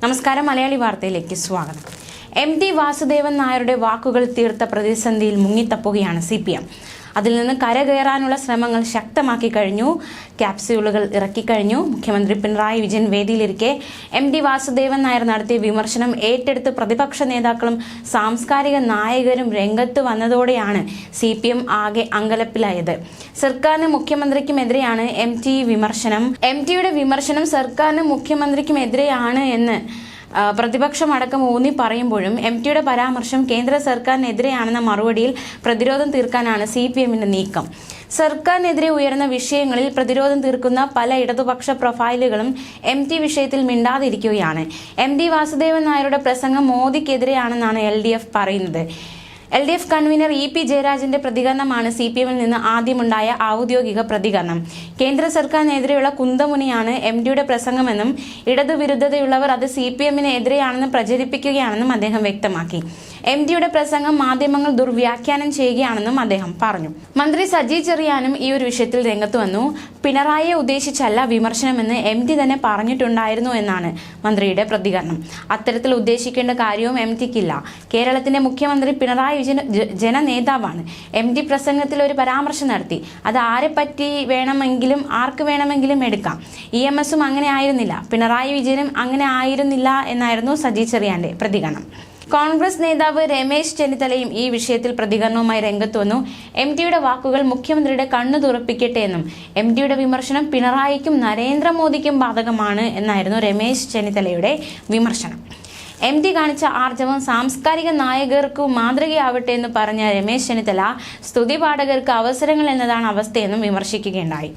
നമസ്കാരം, മലയാളി വാർത്തയിലേക്ക് സ്വാഗതം. എം.ടി. വാസുദേവൻ നായരുടെ വാക്കുകൾ തീർത്ത പ്രതിസന്ധിയിൽ മുങ്ങിത്തപ്പുകയാണ് CPM. അതിൽ നിന്ന് കരകയറാനുള്ള ശ്രമങ്ങൾ ശക്തമാക്കി കഴിഞ്ഞു. ക്യാപ്സ്യൂളുകൾ ഇറക്കിക്കഴിഞ്ഞു. മുഖ്യമന്ത്രി പിണറായി വിജയൻ വേദിയിലിരിക്കെ എം.ടി. വാസുദേവൻ നായർ നടത്തിയ വിമർശനം ഏറ്റെടുത്ത് പ്രതിപക്ഷ നേതാക്കളും സാംസ്കാരിക നായകരും രംഗത്ത് വന്നതോടെയാണ് CPM ആകെ അങ്കലപ്പിലായത്. സർക്കാരിനും മുഖ്യമന്ത്രിക്കുമെതിരെയാണ് എം.ടിയുടെ വിമർശനം സർക്കാരിനും മുഖ്യമന്ത്രിക്കുമെതിരെയാണ് എന്ന് പ്രതിപക്ഷമടക്കം ഊന്നി പറയുമ്പോഴും എം.ടിയുടെ പരാമർശം കേന്ദ്ര സർക്കാരിനെതിരെയാണെന്ന മറുപടിയിൽ പ്രതിരോധം തീർക്കാനാണ് CPMന്റെ നീക്കം. സർക്കാരിനെതിരെ ഉയർന്ന വിഷയങ്ങളിൽ പ്രതിരോധം തീർക്കുന്ന പല ഇടതുപക്ഷ പ്രൊഫൈലുകളും എം.ടി വിഷയത്തിൽ മിണ്ടാതിരിക്കുകയാണ്. എം.ടി. വാസുദേവൻ നായരുടെ പ്രസംഗം മോദിക്കെതിരെയാണെന്നാണ് LDF പറയുന്നത്. LDF കൺവീനർ EP ജയരാജന്റെ പ്രതികരണമാണ് CPMൽ നിന്ന് ആദ്യമുണ്ടായ ഔദ്യോഗിക പ്രതികരണം. കേന്ദ്ര സർക്കാരിനെതിരെയുള്ള കുന്തമുനയാണ് എം.ടിയുടെ പ്രസംഗമെന്നും ഇടതുവിരുദ്ധതയുള്ളവർ അത് CPMന് എതിരെയാണെന്ന് പ്രചരിപ്പിക്കുകയാണെന്നും അദ്ദേഹം വ്യക്തമാക്കി. എം.ടിയുടെ പ്രസംഗം മാധ്യമങ്ങൾ ദുർവ്യാഖ്യാനം ചെയ്യുകയാണെന്നും അദ്ദേഹം പറഞ്ഞു. മന്ത്രി സജി ചെറിയാനും ഈ ഒരു വിഷയത്തിൽ രംഗത്ത് വന്നു. പിണറായിയെ ഉദ്ദേശിച്ചല്ല വിമർശനമെന്ന് എം.ടി തന്നെ പറഞ്ഞിട്ടുണ്ടായിരുന്നു എന്നാണ് മന്ത്രിയുടെ പ്രതികരണം. അത്തരത്തിൽ ഉദ്ദേശിക്കേണ്ട കാര്യവും എം.ടിക്കില്ല. കേരളത്തിന്റെ മുഖ്യമന്ത്രി പിണറായി വിജയൻ ജനനേതാവാണ്. എം.ടി പ്രസംഗത്തിൽ ഒരു പരാമർശം നടത്തി. അത് ആരെപ്പറ്റി വേണമെങ്കിലും ആർക്ക് വേണമെങ്കിലും എടുക്കാം. EMSും അങ്ങനെ ആയിരുന്നില്ല, പിണറായി വിജയനും അങ്ങനെ ആയിരുന്നില്ല എന്നായിരുന്നു സജി ചെറിയാന്റെ പ്രതികരണം. കോൺഗ്രസ് നേതാവ് രമേശ് ചെന്നിത്തലയും ഈ വിഷയത്തിൽ പ്രതികരണവുമായി രംഗത്ത് വന്നു. എം.ടിയുടെ വാക്കുകൾ മുഖ്യമന്ത്രിയുടെ കണ്ണു തുറപ്പിക്കട്ടെ എന്നും എം.ടിയുടെ വിമർശനം പിണറായിക്കും നരേന്ദ്രമോദിക്കും ബാധകമാണ് എന്നായിരുന്നു രമേശ് ചെന്നിത്തലയുടെ വിമർശനം. എം.ടി കാണിച്ച ആർജവം സാംസ്കാരിക നായകർക്ക് മാതൃകയാവട്ടെ എന്ന് പറഞ്ഞ രമേശ് ചെന്നിത്തല സ്തുതിപാഠകർക്ക് അവസരങ്ങൾ എന്നതാണ് അവസ്ഥയെന്നും വിമർശിക്കുകയുണ്ടായി.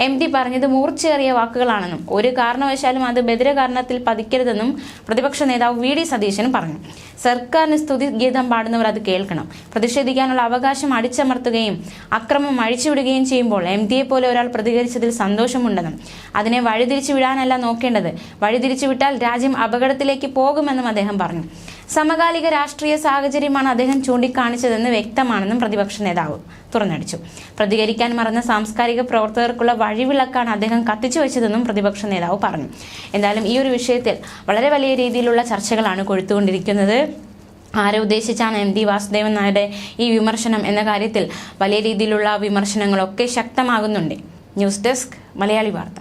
എം.ടി പറഞ്ഞത് മൂർച്ചയേറിയ വാക്കുകളാണെന്നും ഒരു കാരണവശാലും അത് ബദിരകാരണത്തിൽ പതിക്കരുതെന്നും പ്രതിപക്ഷ നേതാവ് VD സതീശൻ പറഞ്ഞു. സർക്കാരിന് സ്തുതി ഗീതം പാടുന്നവർ അത് കേൾക്കണം. പ്രതിഷേധിക്കാനുള്ള അവകാശം അടിച്ചമർത്തുകയും അക്രമം അഴിച്ചുവിടുകയും ചെയ്യുമ്പോൾ എം.ടിയെ പോലെ ഒരാൾ പ്രതികരിച്ചതിൽ സന്തോഷമുണ്ടെന്നും അതിനെ വഴിതിരിച്ചു വിടാനല്ല നോക്കേണ്ടത്, വഴിതിരിച്ചു വിട്ടാൽ രാജ്യം അപകടത്തിലേക്ക് പോകുമെന്നും അദ്ദേഹം പറഞ്ഞു. സമകാലിക രാഷ്ട്രീയ സാഹചര്യമാണ് അദ്ദേഹം ചൂണ്ടിക്കാണിച്ചതെന്ന് വ്യക്തമാണെന്നും പ്രതിപക്ഷ നേതാവ് തുറന്നടിച്ചു. പ്രതികരിക്കാൻ മറന്ന സാംസ്കാരിക പ്രവർത്തകർക്കുള്ള വഴിവിളക്കാണ് അദ്ദേഹം കത്തിച്ചു വെച്ചതെന്നും പ്രതിപക്ഷ നേതാവ് പറഞ്ഞു. എന്തായാലും ഈ ഒരു വിഷയത്തിൽ വളരെ വലിയ രീതിയിലുള്ള ചർച്ചകളാണ് കൊഴുത്തുകൊണ്ടിരിക്കുന്നത്. ആരെ ഉദ്ദേശിച്ചാണ് എം.ടി. വാസുദേവൻ നായരുടെ ഈ വിമർശനം എന്ന കാര്യത്തിൽ വലിയ രീതിയിലുള്ള വിമർശനങ്ങളൊക്കെ ശക്തമാകുന്നുണ്ട്. ന്യൂസ് ഡെസ്ക്, മലയാളി വാർത്ത.